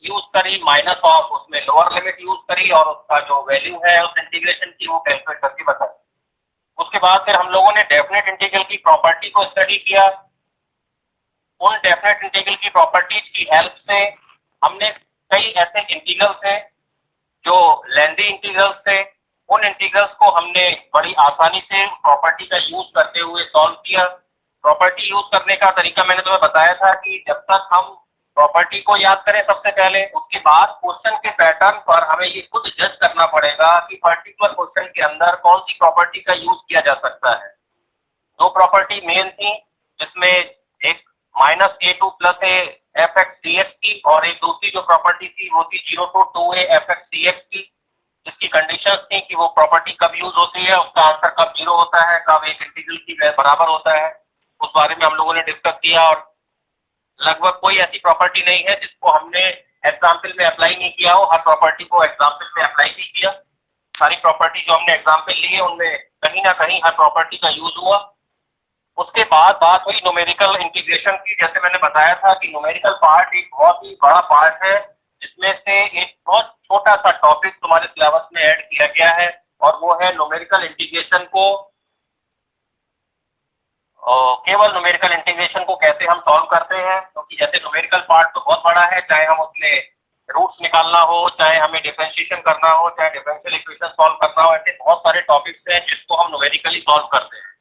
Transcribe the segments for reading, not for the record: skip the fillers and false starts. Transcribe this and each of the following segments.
Use करी, minus of उसमें lower limit use करी और उसका जो वैल्यू है उस इंटीग्रेशन की वो कैलकुलेट करके बताई। उसके बाद फिर हम लोगों ने डेफिनेट इंटीग्रल की प्रॉपर्टी को स्टडी किया। उन डेफिनेट इंटीग्रल की प्रॉपर्टीज की हेल्प से हमने कई ऐसे इंटीग्रल्स हैं जो लेंथी इंटीग्रल्स थे, उन इंटीग्रल्स को हमने बड़ी आसानी से प्रॉपर्टी का यूज करते हुए सॉल्व किया। प्रॉपर्टी यूज करने का तरीका मैंने तुम्हें बताया था कि जब तक हम प्रॉपर्टी को याद करें सबसे पहले, उसके बाद क्वेश्चन के पैटर्न पर हमें ये खुद जज करना पड़ेगा कि पर्टिकुलर क्वेश्चन के अंदर कौन सी प्रॉपर्टी का यूज किया जा सकता है। दो प्रॉपर्टी मेन थी, जिसमें एक -a2 plus A F x D x की और एक दूसरी जो प्रॉपर्टी थी वो थी 0 to 2a F x D x की, जिसकी कंडीशंस थी कि वो प्रॉपर्टी कब यूज होती है, उसका आंसर कब 0 होता है, कब एक इंटीग्रल की बराबर होता है। उस बारे में हम लोगों ने डिस्कस किया और लगभग कोई ऐसी प्रॉपर्टी नहीं है जिसको हमने एग्जाम्पल में अप्लाई नहीं किया हो। हर प्रॉपर्टी को एग्जाम्पल में अप्लाई भी किया। सारी प्रॉपर्टी जो हमने एग्जाम्पल लिए उनमें कहीं ना कहीं हर प्रॉपर्टी का यूज हुआ। उसके बाद बात हुई न्यूमेरिकल इंटीग्रेशन की। जैसे मैंने बताया था कि न्यूमेरिकल पार्ट एक बहुत ही बड़ा पार्ट है, जिसमें से एक बहुत छोटा सा टॉपिक तुम्हारे सिलेबस में ऐड किया गया है और वो है न्यूमेरिकल इंटीग्रेशन को, केवल न्यूमेरिकल इंटीग्रेशन को कैसे हम सॉल्व करते हैं। क्योंकि जैसे न्यूमेरिकल पार्ट तो बहुत बड़ा है, चाहे हम उसमें रूट्स निकालना हो, चाहे हमें डिफरेंशिएशन करना हो, चाहे डिफरेंशियल इक्वेशन सॉल्व करना हो, ऐसे बहुत सारे टॉपिक्स हैं जिसको हम न्यूमेरिकली सॉल्व करते हैं।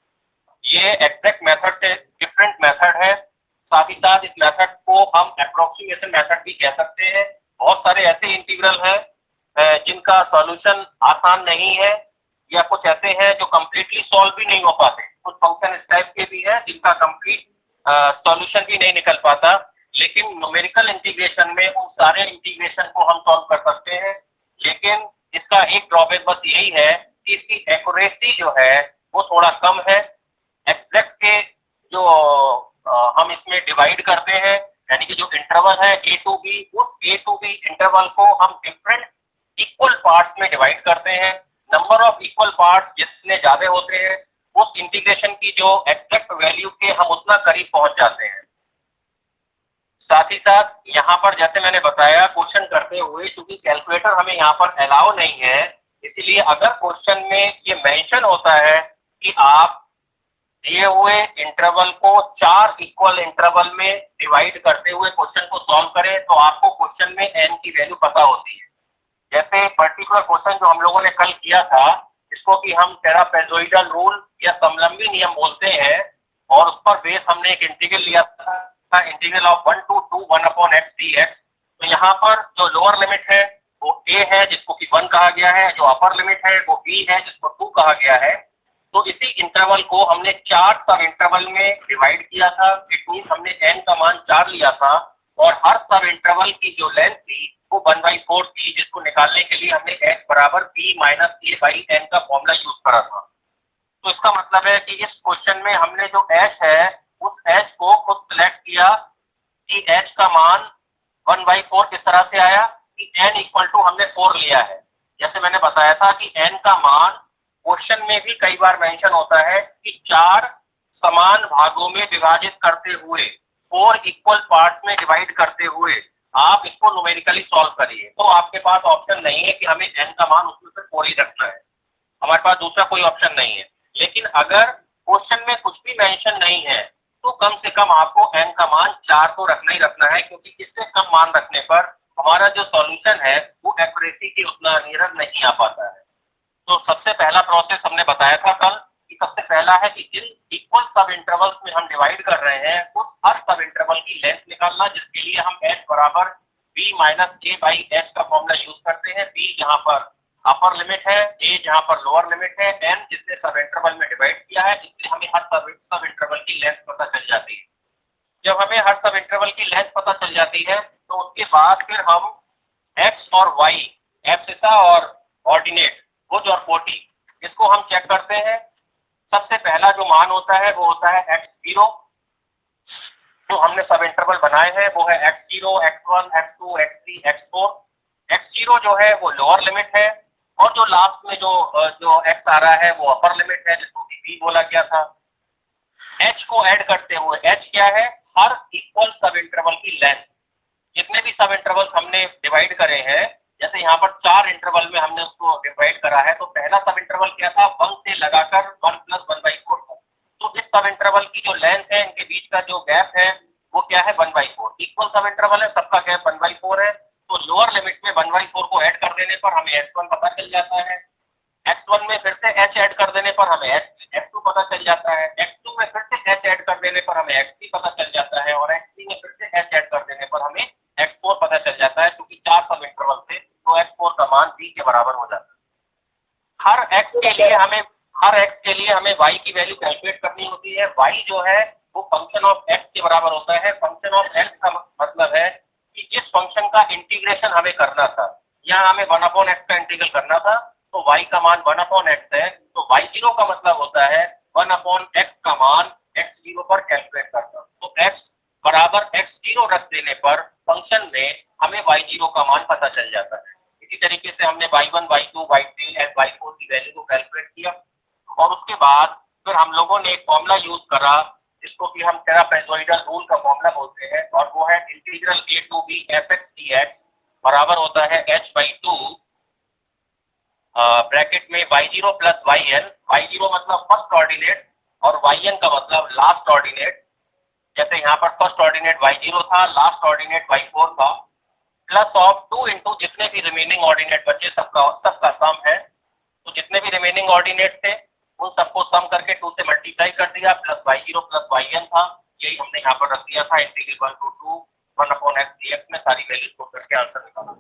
ये एग्जैक्ट मेथड से डिफरेंट मेथड है। साथ ही साथ इस मेथड को हम अप्रोक्सीमेशन मेथड भी कह सकते हैं। बहुत सारे ऐसे इंटीग्रल हैं जिनका सॉल्यूशन आसान नहीं है, या कुछ ऐसे हैं जो कंप्लीटली सॉल्व भी नहीं हो पाते। कुछ फंक्शन इस टाइप के भी हैं जिनका कंप्लीट सॉल्यूशन भी नहीं निकल पाता। लेकिन न्यूमेरिकल इंटीग्रेशन में उन सारे इंटीग्रेशन को हम सॉल्व कर सकते हैं। लेकिन इसका एक ड्रॉबैक बस यही है कि इसकी एक्यूरेसी जो है वो थोड़ा कम है। एग्जैक्ट के जो हम इसमें डिवाइड करते हैं, यानी कि जो इंटरवल है a to b, उस a to b इंटरवल को हम डिफरेंट इक्वल पार्ट्स में डिवाइड करते हैं। नंबर ऑफ इक्वल पार्ट्स जितने ज्यादा होते हैं उस इंटीग्रेशन की जो एग्जैक्ट वैल्यू के हम उतना करीब पहुंच जाते हैं। साथ ही साथ यहाँ पर जैसे मैंने बताया क्वेश्चन करते हुए, क्योंकि कैलकुलेटर हमें यहाँ पर अलाउ नहीं है, इसलिए अगर क्वेश्चन में ये मेंशन होता है कि आप दिए हुए इंटरवल को 4 इक्वल इंटरवल में डिवाइड करते हुए क्वेश्चन को सॉल्व करें, तो आपको क्वेश्चन में n की वैल्यू पता होती है। जैसे पर्टिकुलर क्वेश्चन जो हम लोगों ने कल किया था, इसको कि हम ट्रापेजोइडल रूल या समलंबी नियम बोलते हैं, और उस पर बेस हमने एक इंटीग्रल लिया था, integral of 1 to 2 1/x dx। तो यहाँ पर जो लोअर लिमिट है वो a है जिसको कि 1 कहा गया है, जो अपर लिमिट है वो b है जिसको 2 कहा गया है। तो इसी इंटरवल को हमने 4 सब इंटरवल में डिवाइड किया था। इट मींस हमने n का मान 4 लिया था और हर सब इंटरवल की जो लेंथ थी वो 1/4 थी, जिसको निकालने के लिए हमने h बराबर b minus a by n का फॉर्मूला यूज करा था। तो इसका मतलब है कि इस क्वेश्चन में हमने जो h है उस h को खुद सिलेक्ट किया कि h का मान 1/4 किस तरह से आया कि n इक्वल टू हमने 4 लिया है। जैसे मैंने बताया था कि n का मान क्वेश्चन में भी कई बार मेंशन होता है कि 4 समान भागों में विभाजित करते हुए 4 इक्वल पार्ट में डिवाइड करते हुए आप इसको न्यूमेरिकली सॉल्व करिए। तो आपके पास ऑप्शन नहीं है कि हमें n का मान उसमें से 4 ही रखना है, हमारे पास दूसरा कोई ऑप्शन नहीं है। लेकिन अगर क्वेश्चन में कुछ भी मेंशन नहीं है तो कम से कम आपको n का मान 4 तो रखना ही रखना है, क्योंकि इससे कम मान रखने पर हमारा जो सॉल्यूशन है वो एक्यूरेसी के उतना नियर नहीं आ पाता है। तो सबसे पहला प्रोसेस हमने बताया था कल कि सबसे पहला है कि जिन इक्वल सब इंटरवल्स में हम डिवाइड कर रहे हैं उस हर सब इंटरवल की लेंथ निकालना, जिसके लिए हम h बराबर b minus a by h का फॉर्मूला यूज करते हैं। b जहां पर अपर लिमिट है, a जहां पर लोअर लिमिट है, n जिसने सब इंटरवल में डिवाइड किया है, इसलिए हमें हर सब इंटरवल की लेंथ पता चल जाती है। जब हमें हर सब इंटरवल की लेंथ पता चल जाती है तो उसके बाद फिर हम x और y, एब्सिसा और ऑर्डिनेट, भुज और कोटि, इसको हम चेक करते हैं। सबसे पहला जो मान होता है वो होता है x0। जो हमने सब इंटरवल बनाए हैं वो है x0, x1, x2, x3, x4। x0 जो है वो लोअर लिमिट है और जो लास्ट में जो x आ रहा है वो अपर लिमिट है, जिसको कि b बोला गया था। h को ऐड करते हुए, h क्या है, हर इक्वल सब इंटरवल की लेंथ। जितने भी सब इंटरवल हमने डिवाइड करे हैं, जैसे यहाँ पर 4 इंटरवल में हमने उसको डिवाइड करा है, तो पहला सब इंटरवल क्या था, 1 से लगाकर 1 + 1/4 था। तो इस सब इंटरवल की जो लेंथ है, इनके बीच का जो गैप है वो क्या है, 1/4। इक्वल सब इंटरवल है, सबका गैप 1/4 है। तो लोअर लिमिट में 1/4 को ऐड कर देने पर हमें x1 पता चल जाता है, x1 में फिर से h ऐड कर देने पर हमें x2 पता चल जाता है, x2 में फिर से h ऐड कर देने पर हमें x3 पता चल जाता है, और x3 में फिर से h ऐड कर देने पर हमें x4 पता चल जाता है। क्योंकि 4 सब इंटरवल थे तो x4 का मान b के बराबर हो जाता है। हर x के लिए हमें y की वैल्यू कैलकुलेट करनी होती है। y जो है वो फंक्शन ऑफ x के बराबर होता है। फंक्शन ऑफ x का मतलब है कि जिस फंक्शन का इंटीग्रेशन हमें करना था, यहाँ हमें 1/x का इंटीग्रल करना था, तो y का मान 1/x है, तो y0 का मतलब होता है 1/x का मान x0 पर कैलकुलेट करना। तो x बराबर x0 रख देने पर फंक्शन में हमें y0 का मान पता चल जाता है। इसी तरीके से हमने y1, y2, y3 and y4 की वैल्यू को कैलकुलेट किया, और उसके बाद फिर हम लोगों ने एक फॉर्मूला यूज करा जिसको कि हम ट्रापेजोइडल रूल का फॉर्मूला बोलते हैं, और वो है integral a to b fx dx बराबर होता है h/2 ब्रैकेट में y0 + yn। y0 मतलब फर्स्ट ऑर्डिनेट और yn का मतलब लास्ट ऑर्डिनेट। जैसे यहाँ पर फर्स्ट ऑर्डिनेट y0 था, लास्ट ऑर्डिनेट y4 था, प्लस ऑफ 2 इंटू जितने भी रिमेनिंग ऑर्डिनेट बचे सबका सम है। तो जितने भी रिमेनिंग ऑर्डिनेट थे उन सबको सम करके 2 से मल्टीप्लाई कर दिया, प्लस y0 + yn था, यही हमने यहाँ पर रख दिया था। इंटीग्रल 2 1/x dx में सारी वैल्यूज को करके आंसर निकाला।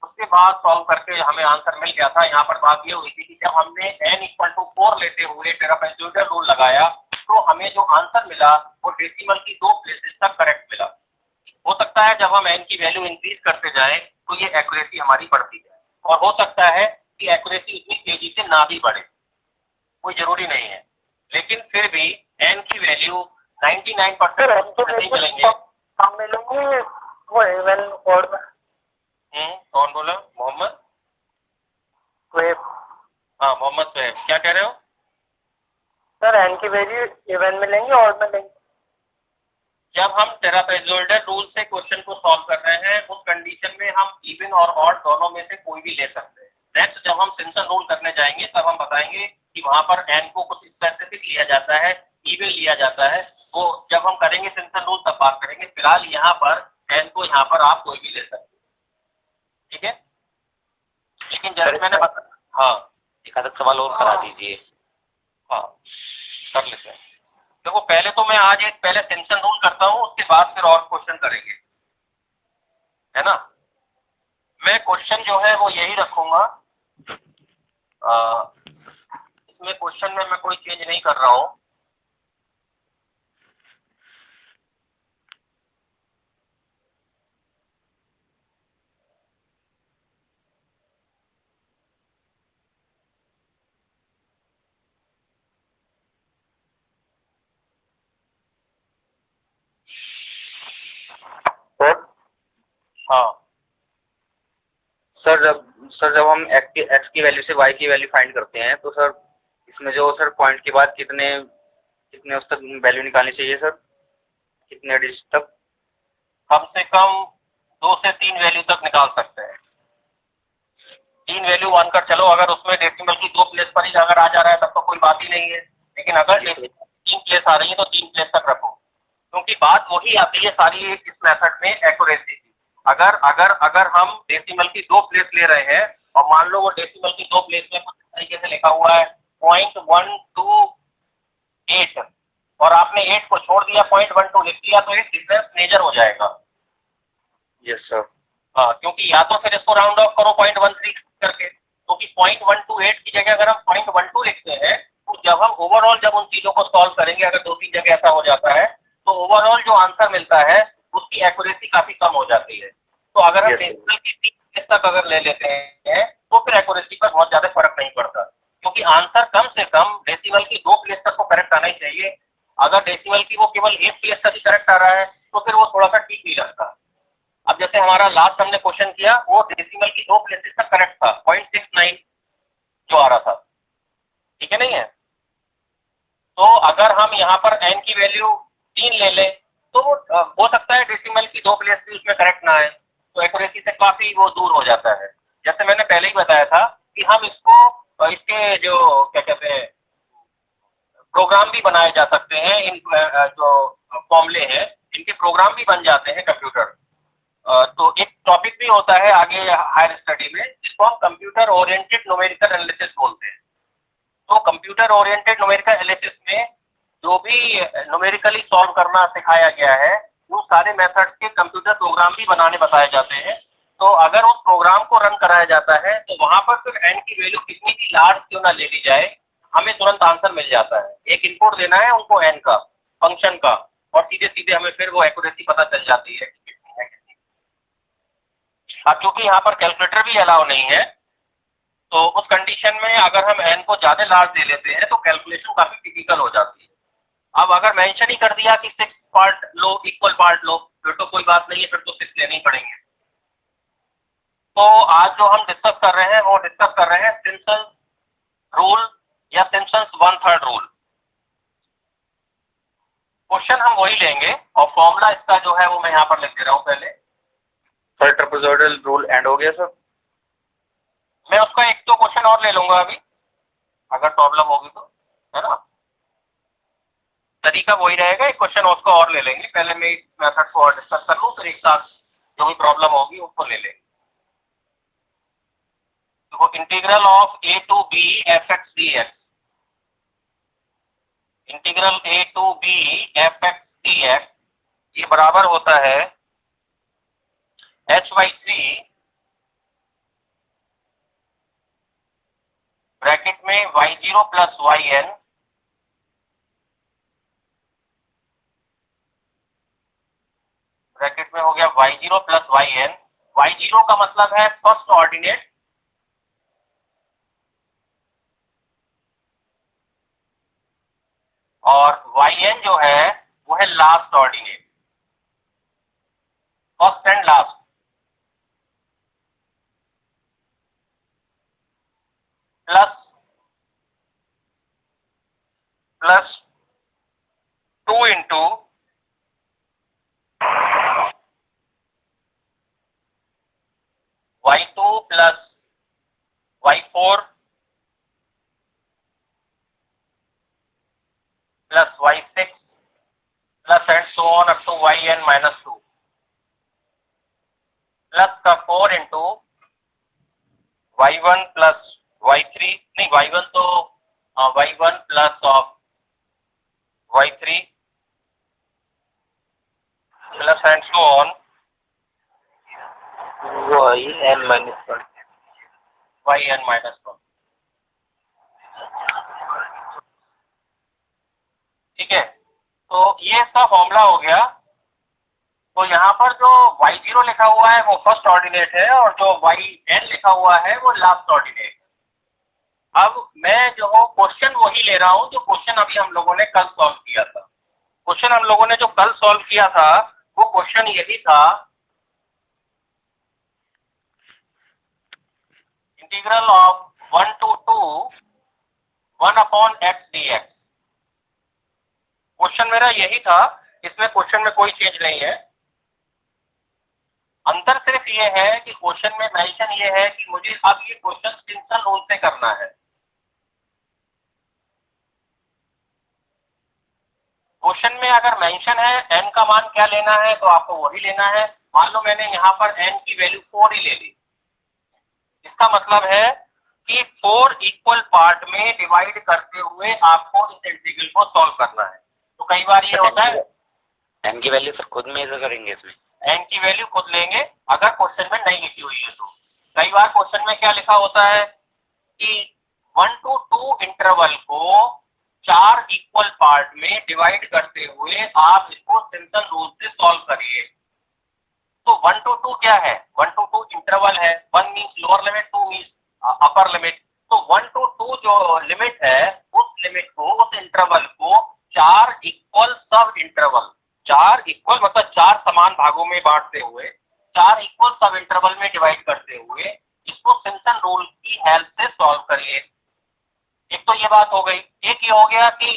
उसके बाद सॉल्व करके हमें आंसर मिल गया था। यहाँ पर बात ये हुई थी कि जब हमने n = 4 लेते हुए ट्रापेजोइडल रूल लगाया तो हमें जो आंसर मिला वो डेसिमल की 2 प्लेसेस तक करेक्ट मिला। हो सकता है जब हम n की वैल्यू इंक्रीज करते जाएं तो ये एक्यूरेसी हमारी बढ़ती जाए, और हो सकता है कि एक्यूरेसी इतनी तेजी से ना भी बढ़े, कोई जरूरी नहीं है। लेकिन फिर भी n की वैल्यू 99% नहीं मिलेंगे। हम मिलेंगे वो इवन और कौन बोला? मोहम्मद वेब। हाँ, मोहम्मद सोहेब, क्या कह रहे हो? सर एन की वैल्यू इवन मिलेंगे और मिलेंगे। जब हम ट्रापेजोइडल रूल से क्वेश्चन को सॉल्व कर रहे हैं उस कंडीशन में हम इवन और ऑड दोनों में से कोई भी ले सकते हैं। नेक्स्ट जब हम सिम्पसन रूल करने जाएंगे तब हम बताएंगे कि वहां पर n को कुछ स्पेसिफिक लिया जाता है, इवन लिया जाता है। वो जब हम करेंगे सिम्पसन रूल तब बात करेंगे। फिलहाल यहाँ पर n को यहाँ पर आप कोई भी ले सकते हैं, ठीक है। लेकिन जैसे मैंने बताया, हाँ एक आधा सवाल और करा दीजिए। हाँ कर लेते हैं। देखो पहले तो मैं आज एक पहले सिम्पसन रूल करता हूँ, उसके बाद फिर और क्वेश्चन करेंगे, है ना। मैं क्वेश्चन जो है वो यही रखूंगा, इसमें क्वेश्चन में मैं कोई चेंज नहीं कर रहा हूँ। हाँ सर जब हम x की वैल्यू से y की वैल्यू फाइंड करते हैं तो सर इसमें जो सर पॉइंट के बाद कितने उस तक वैल्यू निकालनी चाहिए सर, कितने डिजिट तक? कम से कम 2 से 3 वैल्यू तक निकाल सकते हैं। 3 वैल्यू मानकर चलो, अगर उसमें डेसिमल की 2 प्लेस पर ही अगर आ जा रहा है तब तो कोई बात ही नहीं है। लेकिन अगर 3 प्लेस आ रही है तो 3 प्लेस तक रखो, क्योंकि बात वही आती है सारी इस मेथड में एक्यूरेसी की। अगर हम डेसिमल की 2 प्लेस ले रहे हैं और मान लो वो डेसिमल की 2 प्लेस में कुछ तरीके से लिखा हुआ है 0.128 और आपने 8 को छोड़ दिया, 0.12 लिख दिया, तो एक डिफरेंस मेजर हो जाएगा। Yes sir. हाँ, क्योंकि या तो फिर इसको राउंड ऑफ करो 0.13 करके, क्योंकि 0.128 की जगह अगर हम 0.12 लिखते हैं तो जब हम ओवरऑल जब उन चीजों को सॉल्व करेंगे, अगर 2-3 जगह ऐसा हो जाता है तो ओवरऑल जो आंसर मिलता है उसकी एक्यूरेसी काफी कम हो जाती है। तो अगर हम डेसिमल की 3 प्लेस तक अगर ले लेते हैं तो फिर एक्यूरेसी पर बहुत ज्यादा फर्क नहीं पड़ता, क्योंकि आंसर कम से कम डेसिमल की 2 प्लेस तक को करेक्ट आना ही चाहिए। अगर डेसिमल की वो केवल 1 प्लेस तक ही करेक्ट आ रहा है तो फिर वो थोड़ा सा ठीक नहीं लगता। अब जैसे हमारा लास्ट हमने क्वेश्चन किया वो डेसिमल की 2 प्लेसेस तक करेक्ट था, 0.69 जो आ रहा था, ठीक है नहीं है। तो अगर हम यहाँ पर n की वैल्यू 3 ले लें तो हो सकता है डेसिमल की 2 प्लेस भी उसमें करेक्ट ना आए, तो एक्यूरेसी से काफी वो दूर हो जाता है। जैसे मैंने पहले ही बताया था कि हम इसको इसके जो क्या कहते हैं प्रोग्राम भी बनाए जा सकते हैं, इन जो फॉर्मूले हैं इनके प्रोग्राम भी बन जाते हैं कंप्यूटर। तो एक टॉपिक भी होता है आगे हायर स्टडी में जिसको हम कंप्यूटर ओरिएंटेड न्यूमेरिकल एनालिसिस बोलते हैं। तो कंप्यूटर ओरिएंटेड न्यूमेरिकल एनालिसिस में जो भी न्यूमेरिकली सॉल्व करना सिखाया गया है वो सारे मेथड्स के कंप्यूटर प्रोग्राम भी बनाने बताए जाते हैं। तो अगर उस प्रोग्राम को रन कराया जाता है तो वहां पर फिर एन की वैल्यू कितनी भी लार्ज क्यों ना ले ली जाए, हमें तुरंत आंसर मिल जाता है। एक इनपुट देना है उनको एन का फंक्शन का और सीधे सीधे हमें फिर वो एक्यूरेसी पता चल जाती है कि कितनी है कितनी। अब क्योंकि यहाँ पर कैलकुलेटर भी अलाउ नहीं है तो उस कंडीशन में अगर हम एन को ज्यादा लार्ज दे लेते हैं तो कैलकुलेशन काफी डिफिकल्ट हो जाती है। अब अगर मेंशन ही कर दिया कि 6 पार्ट लो इक्वल पार्ट लो फिर तो कोई बात नहीं है, फिर तो 6 लेने ही पड़ेंगे। तो आज जो हम डिस्कस कर रहे हैं वो डिस्कस कर रहे हैं सिम्पसन रूल या सिम्पसन्स 1/3 रूल। क्वेश्चन हम वही लेंगे और फॉर्मूला इसका जो है वो मैं यहाँ पर लिख दे रहा हूँ पहले। सर ट्रेपेजॉइडल रूल एंड हो गया सर? मैं उसका एक तो क्वेश्चन और ले लूंगा अभी अगर प्रॉब्लम होगी तो, है ना। तरीका वही रहेगा, एक क्वेश्चन उसको और ले लेंगे। पहले मैं इस मेथड को और डिस्कस कर लूँ फिर एक साथ जो भी प्रॉब्लम होगी उसको ले लेंगे। तो integral of a to b fx dx, integral a to b fx dx ये बराबर होता है h/3 ब्रैकेट में y0 प्लस yn ब्रैकेट में हो गया y0 प्लस yn। y0 का मतलब है फर्स्ट ऑर्डिनेट और yn जो है वो है last ordinate, first and last. Plus 2 into y2 plus y4 plus y6 plus and so on up to yn minus 2 plus का 4 इंटू y1 प्लस y3 नहीं y1 तो y1 plus of y3 plus and so on yn minus 1। yn minus 1। ठीक है, तो ये इसका formula हो गया। तो यहाँ पर जो y0 लिखा हुआ है वो फर्स्ट ऑर्डिनेट है और जो yn लिखा हुआ है वो लास्ट ऑर्डिनेट। अब मैं जो क्वेश्चन वही ले रहा हूँ जो क्वेश्चन अभी हम लोगों ने कल सॉल्व किया था। क्वेश्चन हम लोगों ने जो कल सॉल्व किया था वो क्वेश्चन यही था, integral of 1 to 2 1/x dx। Question मेरा यही था, इसमें क्वेश्चन में कोई चेंज नहीं है। अंतर सिर्फ ये है कि क्वेश्चन में मेंशन ये है कि मुझे अब ये क्वेश्चन सिम्पसन रूल से करना है। क्वेश्चन में अगर मेंशन है n का मान क्या लेना है तो आपको वही लेना है। मान लो मैंने यहाँ पर n की वैल्यू 4 ही ले ली, इसका मतलब है कि 4 इक्वल पार्ट में डिवाइड करते हुए आपको इस इंटीग्रल को सॉल्व करना है। तो कई बार ये होता है एन की वैल्यू सर खुद मेजर करेंगे इसमें? n की वैल्यू खुद लेंगे अगर क्वेश्चन में नहीं लिखी हुई है तो। कई बार क्वेश्चन में क्या लिखा होता है कि 1 to 2 इंटरवल को 4 इक्वल पार्ट में डिवाइड करते हुए आप इसको सिम्पसन रूल से सॉल्व करिए। तो 1 to 2 क्या है? 1 to 2 इंटरवल है। 1 means lower limit, 2 means upper limit. तो 1 to 2 जो लिमिट है उस लिमिट को, उस इंटरवल को 4 इक्वल सब इंटरवल, 4 इक्वल मतलब 4 समान भागों में बांटते हुए, 4 इक्वल सब इंटरवल में डिवाइड करते हुए इसको सिम्पसन रूल की हेल्प से सॉल्व करिए। एक तो ये बात हो गई। एक ये हो गया कि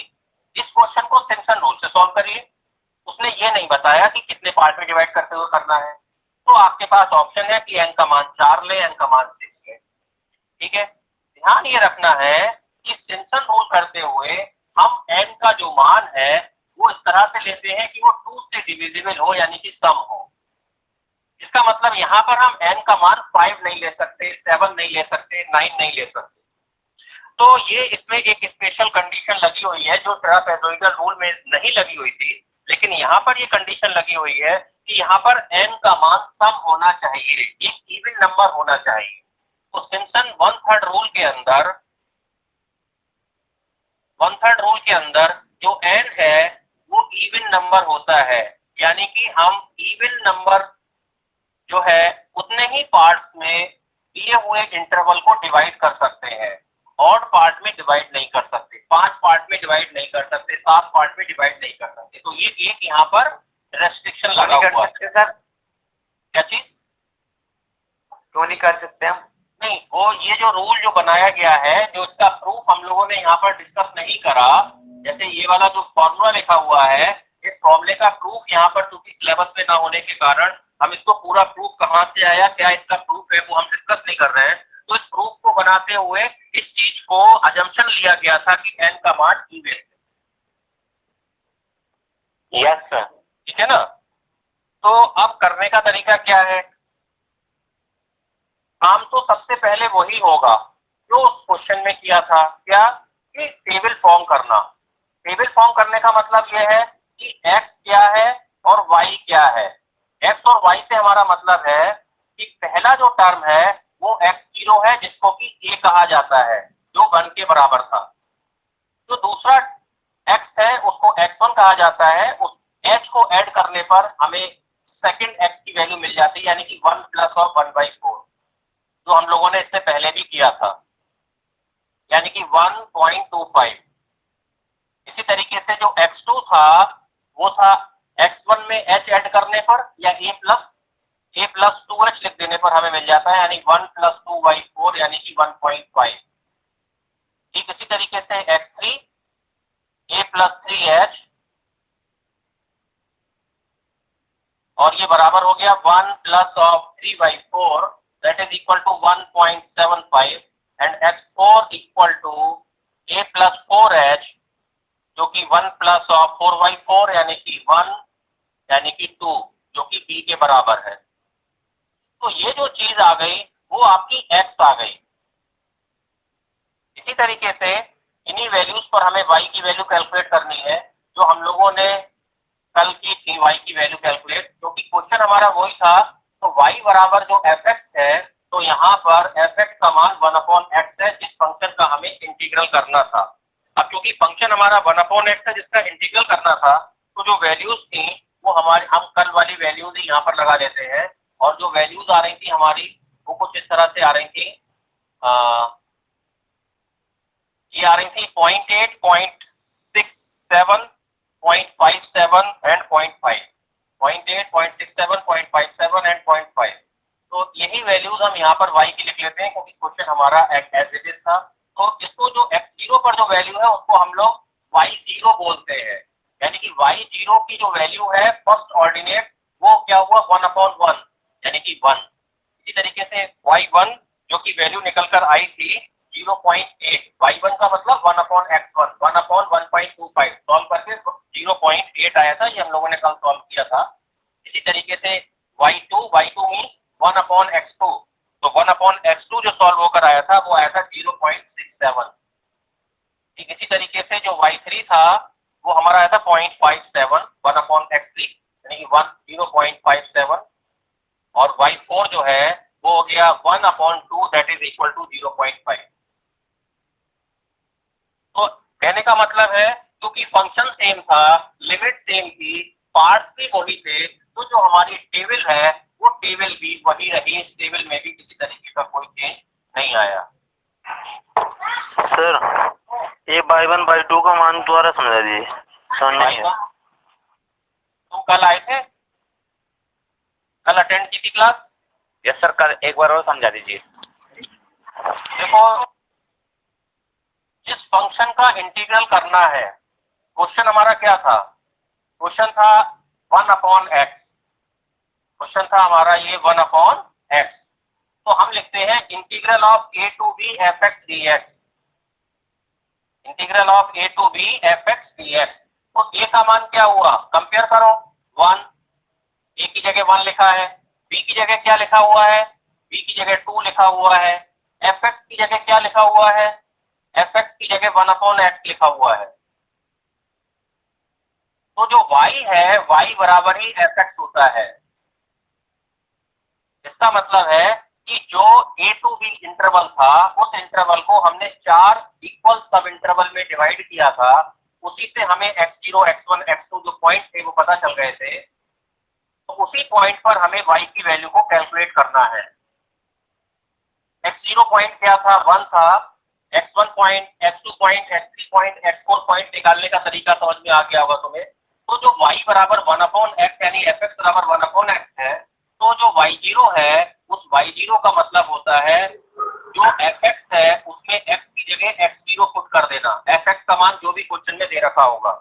इस क्वेश्चन को सिम्पसन रूल से सॉल्व करिए। उसने ये नहीं बताया कि कितने पार्ट में डिवाइड करते हुए करना है। तो आपके पास ऑप्शन है कि n का मान 4 ले, n का मान 6 ले। ठीक है, ध्यान ये रखना है कि सिम्पसन रूल करते हुए हम n का जो मान है वो इस तरह से लेते हैं कि वो 2 से डिविजिबल हो, यानी कि सम हो। इसका मतलब यहाँ पर हम n का मान 5 नहीं ले सकते, 7 नहीं ले सकते, 9 नहीं ले सकते। तो ये इसमें एक स्पेशल कंडीशन लगी हुई है जो ट्रापेजोइडल रूल में नहीं लगी हुई थी, लेकिन यहाँ पर ये कंडीशन लगी हुई है कि यहाँ पर n का मान सम होना चाहिए, एक इवन नंबर होना चाहिए। तो सिम्पसन 1/3 रूल के अंदर 1/3 रूल के अंदर जो n है वो इवन नंबर होता है, यानी कि हम इवन नंबर जो है उतने ही पार्ट्स में दिए हुए इंटरवल को डिवाइड कर सकते हैं, ऑड पार्ट में डिवाइड नहीं कर सकते, 5 पार्ट में डिवाइड नहीं कर सकते, 7 पार्ट में डिवाइड नहीं कर सकते। तो ये एक यहाँ पर रेस्ट्रिक्शन लगा हुआ है। सर क्या चीज क्यों नहीं कर सकते हम? नहीं, वो ये जो रूल जो बनाया गया है, जो इसका प्रूफ हम लोगों ने यहाँ पर डिस्कस नहीं करा, जैसे ये वाला जो फॉर्मूला लिखा हुआ है, इस फॉर्मूले का प्रूफ यहाँ पर चूंकि सिलेबस में ना होने के कारण हम इसको पूरा प्रूफ कहाँ से आया, क्या इसका प्रूफ है, वो हम डिस्कस नहीं कर रहे हैं। तो इस प्रूफ को बनाते हुए इस चीज को अजम्पशन लिया गया था कि n का मान इवन है। Yes sir. ठीक है ना। तो अब करने का तरीका क्या है? काम तो सबसे पहले वही होगा जो उस क्वेश्चन में किया था, क्या कि टेबल फॉर्म करना। टेबल फॉर्म करने का मतलब यह है कि x क्या है और y क्या है। x और y से हमारा मतलब है कि पहला जो टर्म है वो x0 है, जिसको कि a कहा जाता है, जो 1 के बराबर था। जो दूसरा x है उसको x1 कहा जाता है। उस h को ऐड करने पर हमें सेकंड x की वैल्यू मिल जाती है, यानी कि 1 प्लस और 1/4, जो हम लोगों ने इससे पहले भी किया था, यानी कि 1.25। इसी तरीके से जो x2 था वो था x1 में h ऐड करने पर या a प्लस 2h लिख देने पर हमें मिल जाता है, यानी 1 प्लस 2/4 यानी कि 1.5। ठीक इसी तरीके से x3 a प्लस 3h और ये बराबर हो गया 1 plus of 3/4 that is equal to 1.75 and x4 equal to a plus 4h जो कि 1 प्लस ऑफ 4/4 यानी कि 1 यानी कि 2 जो कि b के बराबर है। तो ये जो चीज आ गई वो आपकी x आ गई। इसी तरीके से इन्हीं वैल्यूज पर हमें y की वैल्यू कैलकुलेट करनी है, जो हम लोगों ने कल की थी y की वैल्यू कैलकुलेट, क्योंकि क्वेश्चन हमारा वही था। तो y बराबर जो fx है, तो यहाँ पर fx का मान 1/x है, जिस फंक्शन का हमें इंटीग्रल करना था। अब क्योंकि फंक्शन हमारा 1/x है जिसका इंटीग्रल करना था, तो जो वैल्यूज थी वो हमारी हम कल वाली वैल्यूज ही यहाँ पर लगा देते हैं। और जो वैल्यूज आ रही थी हमारी वो कुछ इस तरह से आ रही थी, ये आ रही थी 0.8, 0.67, 0.57 एंड 0.5, 0.8, 0.67, 0.57 एंड 0.5। तो यही वैल्यूज हम यहाँ पर y की लिख लेते हैं, क्योंकि क्वेश्चन हमारा एज इट इज था। तो इसको जो x0 पर जो वैल्यू है उसको हम लोग y0 बोलते हैं, यानी कि y0 की जो वैल्यू है फर्स्ट ऑर्डिनेट वो क्या हुआ 1/1 यानी कि 1। इसी तरीके से y1 जो कि वैल्यू निकल कर आई थी 0.8, y1 का मतलब 1/x1, 1/1.25 सॉल्व करके 0.8 आया था, ये हम लोगों ने कल सॉल्व किया था। इसी तरीके से y2 मीन 1/x2, तो 1/x2 जो सॉल्व होकर आया था वो आया था 0.67। ठीक इसी तरीके से जो y3 था वो हमारा आया था 0.57, 1/x3 यानी कि 0.57, और y4 जो है वो हो गया 1/2 दैट इज इक्वल टू 0.5। तो कहने का मतलब है क्योंकि फंक्शन सेम था, लिमिट सेम थी, पार्ट्स भी वही थे, तो जो हमारी टेबल है वो टेबल भी वही रही। इस टेबल में भी किसी तरीके का कोई चेंज नहीं आया। सर ये y1 y2 का मान द्वारा समझा दीजिए, समझ नहीं आया। तुम कल आए थे, कल अटेंड की थी क्लास? यस सर, कल एक बार और समझा दीजिए। देखो, जिस फंक्शन का इंटीग्रल करना है, क्वेश्चन हमारा क्या था? क्वेश्चन था 1/x। क्वेश्चन था हमारा ये 1/x। तो हम लिखते हैं integral of a to b fx dx, integral of a to b fx dx। तो a का मान क्या हुआ, कंपेयर करो, 1, a की जगह 1 लिखा है, b की जगह क्या लिखा हुआ है, b की जगह 2 लिखा हुआ है, fx की जगह क्या लिखा हुआ है, fx की जगह 1/x लिखा हुआ है। तो जो y है y बराबर ही fx होता है। इसका मतलब है कि जो a to b इंटरवल था उस इंटरवल को हमने 4 इक्वल सब इंटरवल में डिवाइड किया था, उसी से हमें x0, x1, x2 जो पॉइंट थे वो पता चल गए थे। तो उसी पॉइंट पर हमें y की वैल्यू को कैलकुलेट करना है। x0 पॉइंट क्या था, 1 था, x1 point, x2 point, x3 point, x4 point निकालने का तरीका समझ में आ गया होगा तुम्हें। तो जो y बराबर 1/x यानी fx बराबर 1/x है, तो जो y0 है उस y0 का मतलब होता है जो fx है उसमें x की जगह x0 पुट कर देना, fx का मान जो भी क्वेश्चन में दे रखा होगा।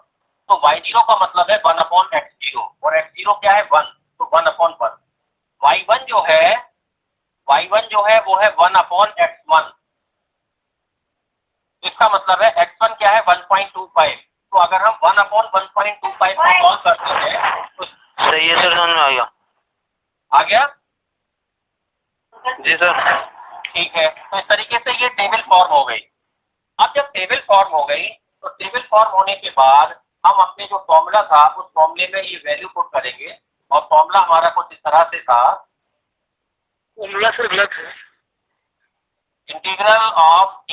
तो y0 का मतलब है 1/x0 और x0 क्या है 1, तो 1/1। y1 जो है वो है 1/x1। इसका मतलब है x1 क्या है 1.25। तो अगर हम 1/1.25 को सॉल्व करते हैं तो सही है सर, समझ में आ गया। आ गया जी सर। ठीक है। तो इस तरीके से ये टेबल फॉर्म हो गई। अब जब टेबल फॉर्म हो गई तो टेबल फॉर्म होने के बाद हम अपने जो फॉर्मूला था उस फॉर्मूले में ये वैल्यू पुट करेंगे और फॉर्मूला हमारा कुछ इस तरह से था, फॉर्मूला सर गलत है। Integral of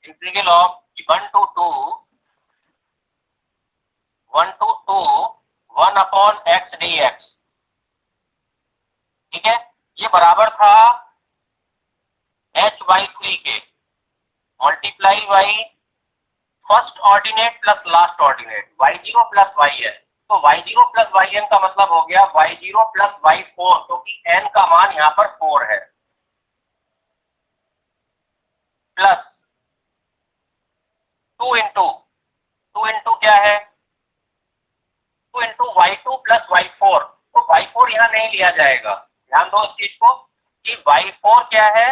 integral of 1 to 2 1/x dx। ठीक है, ये बराबर था h/3 के multiply by first ordinate plus last ordinate, y0 plus yn। तो y0 प्लस yn का मतलब हो गया y0 प्लस y4, क्योंकि n का मान यहाँ पर 4 है, प्लस 2 इंटू क्या है 2 इंटू y2 प्लस y4। तो y4 यहाँ नहीं लिया जाएगा, ध्यान दो इस चीज को कि y4 क्या है,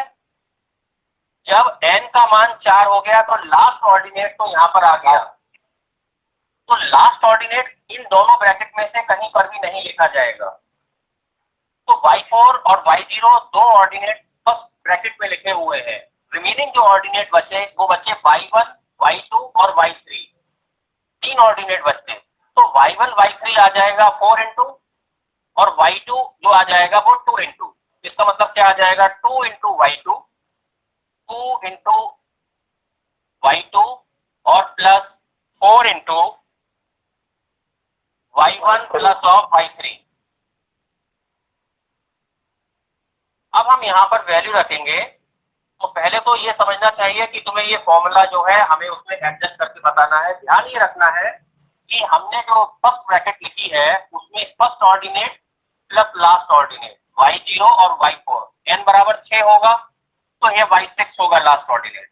जब n का मान 4 हो गया तो लास्ट ऑर्डिनेट तो यहाँ पर आ गया। तो लास्ट ऑर्डिनेट इन दोनों ब्रैकेट में से कहीं पर भी नहीं लिखा जाएगा। तो y4 और y0 दो ऑर्डिनेट फर्स्ट ब्रैकेट में लिखे हुए हैं, रिमेनिंग जो ऑर्डिनेट बचे वो बचे y1, y2 और y3, 3 ऑर्डिनेट बचे। तो y1 y3 आ जाएगा 4 इंटू और y2 जो आ जाएगा वो 2 इंटू। इसका मतलब क्या आ जाएगा 2 इंटू y2, 2 इंटू y2 और plus 4 into y1 plus of y3। अब हम यहाँ पर वैल्यू रखेंगे। तो पहले तो ये समझना चाहिए कि तुम्हें ये फॉर्मूला जो है हमें उसमें एडजस्ट करके बताना है। ध्यान ये रखना है कि हमने जो फर्स्ट ब्रैकेट लिखी है उसमें first ordinate plus last ordinate y0 और y4, n बराबर 6 होगा तो ये y6 होगा लास्ट ऑर्डिनेट।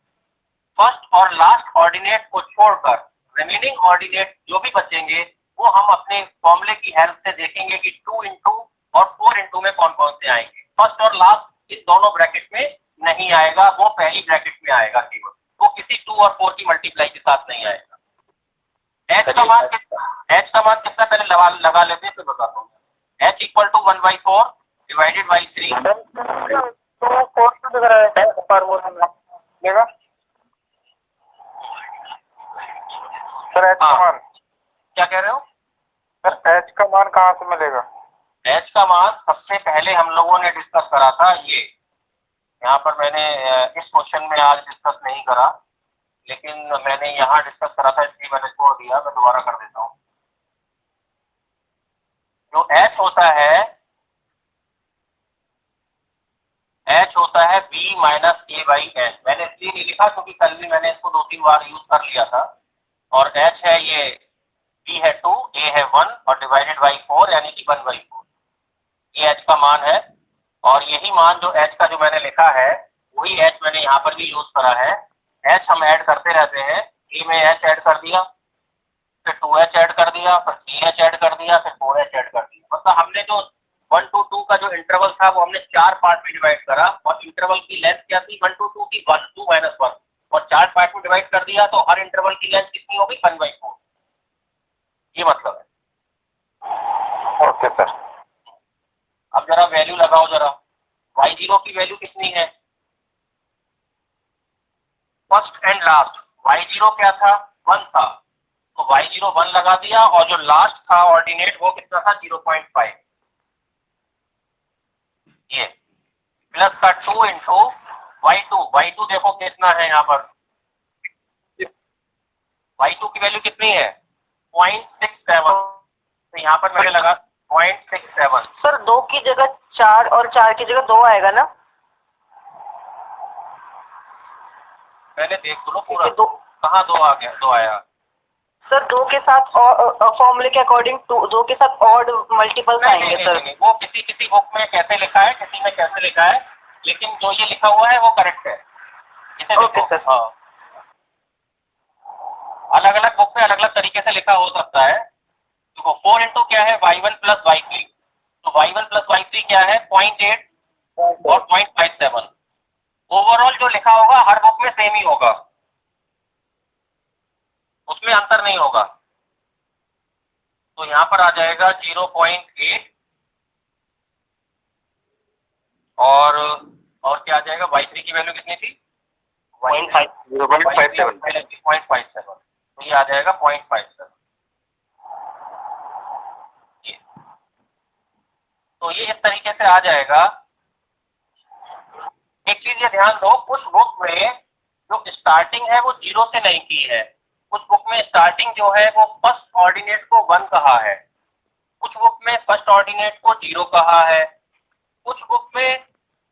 फर्स्ट और लास्ट ऑर्डिनेट को छोड़कर रिमेनिंग ऑर्डिनेट जो भी बचेंगे वो हम अपने फॉर्मूले की हेल्प से देखेंगे कि 2 इंटू और 4 इंटू में कौन कौन से आएंगे। फर्स्ट और लास्ट इन दोनों ब्रैकेट में नहीं आएगा, वो पहली ब्रैकेट में आएगा केवल, वो किसी 2 और 4 की मल्टीप्लाई के साथ नहीं आएगा। h का मान कितना पहले लगा लेते हैं फिर बताता हूँ। h equal to 1/4 divided by 3। तो कौन सा लग रहा है फॉर्मूला देगा सर? h का मान क्या कह रहे हो सर? h का मान कहाँ से मिलेगा? h का मान सबसे पहले हम लोगों ने डिस्कस करा था, ये यहाँ पर मैंने इस क्वेश्चन में आज डिस्कस नहीं करा, लेकिन मैंने यहाँ डिस्कस करा था इसलिए मैंने छोड़ दिया। मैं दोबारा कर देता हूँ। जो h होता है b minus a by n। मैंने इसलिए नहीं लिखा क्योंकि कल भी मैंने इसको 2-3 बार यूज कर लिया था। और h है ये, b है 2, a है 1 और डिवाइडेड बाई 4 यानी कि 1/4, ये h का मान है। और यही मान जो h का जो मैंने लिखा है वही h मैंने यहाँ पर भी यूज करा है। h हम ऐड करते रहते हैं, a में h ऐड कर दिया, फिर 2h ऐड कर दिया, फिर 3h ऐड कर दिया, फिर 4h ऐड कर दिया। मतलब हमने जो 1 to 2 का जो इंटरवल था वो हमने 4 पार्ट में डिवाइड करा और इंटरवल की लेंथ क्या थी 1 to 2 की 1 2 - 1 और 4 पार्ट में डिवाइड कर दिया तो हर इंटरवल की लेंथ कितनी हो गई 1/4। ये मतलब है। Okay sir. अब जरा वैल्यू लगाओ जरा, y0 की वैल्यू कितनी है फर्स्ट एंड लास्ट। y0 क्या था 1 था, तो y0 1 लगा दिया और जो लास्ट था ऑर्डिनेट वो कितना था 0.5। ये प्लस का 2 इंटू y2 देखो कितना है यहाँ पर, y2 की वैल्यू कितनी है 0.67, तो यहाँ पर मैंने लगा 0.67। सर 2 की जगह 4 और 4 की जगह 2 आएगा ना? पहले देख लो पूरा, दो कहाँ 2 आ गया 2 आया सर 2 के साथ फॉर्मूले के अकॉर्डिंग 2 के साथ ऑड मल्टीपल्स आएंगे सर। नहीं, वो किसी बुक में कैसे लिखा है किसी में कैसे लिखा है, लेकिन जो ये लिखा हुआ है वो करेक्ट है। इसे ओके देखो, सर। हाँ अलग अलग बुक में अलग अलग तरीके से लिखा हो सकता है। देखो 4 इंटू क्या है y1 प्लस y3, तो y1 प्लस y3 क्या है 0.8 और 0.57। ओवरऑल जो लिखा होगा हर बुक में सेम ही होगा, उसमें अंतर नहीं होगा। तो यहाँ पर आ जाएगा 0.8 और क्या आ जाएगा y3 की वैल्यू कितनी थी 0.57, तो ये आ जाएगा 0.57। तो ये इस तरीके से आ जाएगा। एक चीज ये ध्यान दो, कुछ बुक में जो स्टार्टिंग है वो 0 से नहीं की है, कुछ बुक में स्टार्टिंग जो है वो फर्स्ट ऑर्डिनेट को 1 कहा है, कुछ बुक में फर्स्ट ऑर्डिनेट को 0 कहा है, कुछ बुक में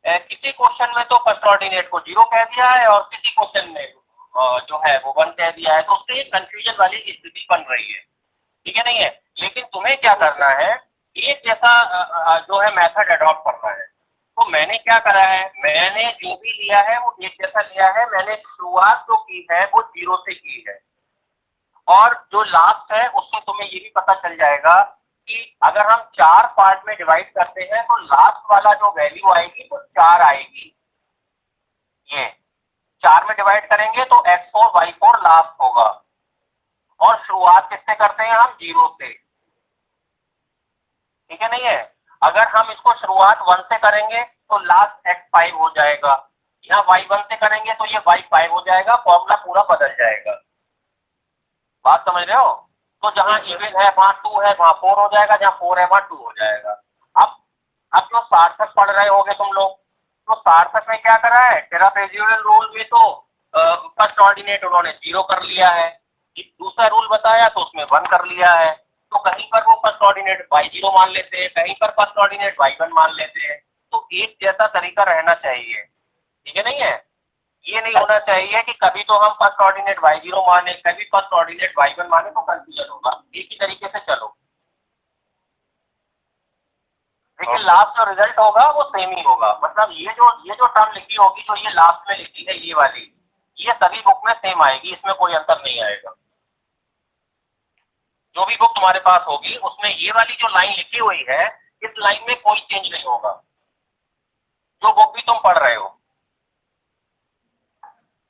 किसी क्वेश्चन में तो फर्स्ट ऑर्डिनेट को 0 कह दिया है और किसी क्वेश्चन में जो है वो 1 कह दिया है। तो उससे कंफ्यूजन वाली स्थिति बन रही है, ठीक है नहीं है। लेकिन तुम्हें क्या करना है, एक जैसा जो है मेथड अडॉप्ट करना है। तो मैंने क्या करा है, मैंने जो भी लिया है वो एक जैसा लिया है। मैंने शुरुआत जो की है वो 0 से की है और जो लास्ट है उससे तुम्हें ये भी पता चल जाएगा कि अगर हम 4 पार्ट में डिवाइड करते हैं तो लास्ट वाला जो वैल्यू आएगी वो 4 आएगी। ये 4 में डिवाइड करेंगे तो x4 y4 लास्ट होगा और शुरुआत किससे करते हैं हम 0 से, ठीक है नहीं है। अगर हम इसको शुरुआत 1 से करेंगे तो लास्ट x5 हो जाएगा, यहाँ y1 से करेंगे तो ये y5 हो जाएगा, फॉर्मूला पूरा बदल जाएगा। बात समझ रहे हो। तो जहां इवन है वहां 2 है वहां 4 हो जाएगा, जहां 4 है वहां 2 हो जाएगा। अब जो सार्थक पढ़ रहे होगे तुम लोग, तो सार्थक में क्या करा है, ट्रेपेजोइडल रूल में तो फर्स्ट ऑर्डिनेट उन्होंने 0 कर लिया है, दूसरा रूल बताया तो उसमें 1 कर लिया है। तो कहीं पर वो फर्स्ट ऑर्डिनेट y0 मान लेते हैं, कहीं पर फर्स्ट ऑर्डिनेट y1 मान लेते हैं। तो एक जैसा तरीका रहना चाहिए, ठीक है नहीं है। ये नहीं होना चाहिए कि कभी तो हम फर्स्ट ऑर्डिनेट y0 माने, कभी फर्स्ट ऑर्डिनेट y1 माने, तो कंफ्यूजन होगा। एक ही तरीके से चलो, लेकिन लास्ट जो रिजल्ट होगा वो सेम ही होगा। मतलब ये जो टर्म लिखी होगी, जो ये लास्ट में लिखी है ये वाली, ये सभी बुक में सेम आएगी, इसमें कोई अंतर नहीं आएगा। जो भी बुक तुम्हारे पास होगी उसमें ये वाली जो लाइन लिखी हुई है, इस लाइन में कोई चेंज नहीं होगा, जो बुक भी तुम पढ़ रहे हो।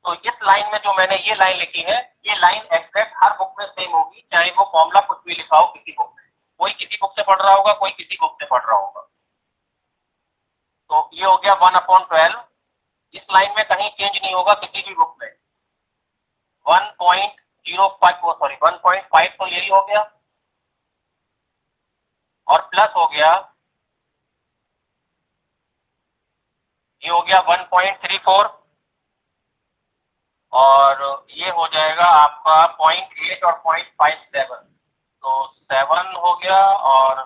तो इस लाइन में जो मैंने ये लाइन लिखी है, ये लाइन एग्जैक्ट हर बुक में सेम होगी, चाहे वो फॉर्मूला कुछ भी लिखा हो किसी बुक में। कोई किसी बुक से पढ़ रहा होगा, कोई किसी बुक से पढ़ रहा होगा। तो ये हो गया 1/12। इस लाइन में कहीं चेंज नहीं होगा किसी भी बुक में। 1.05 तो यही हो गया और प्लस हो गया, ये हो गया 1.34 और ये हो जाएगा आपका 0.8 और 0.57, तो 7 हो गया और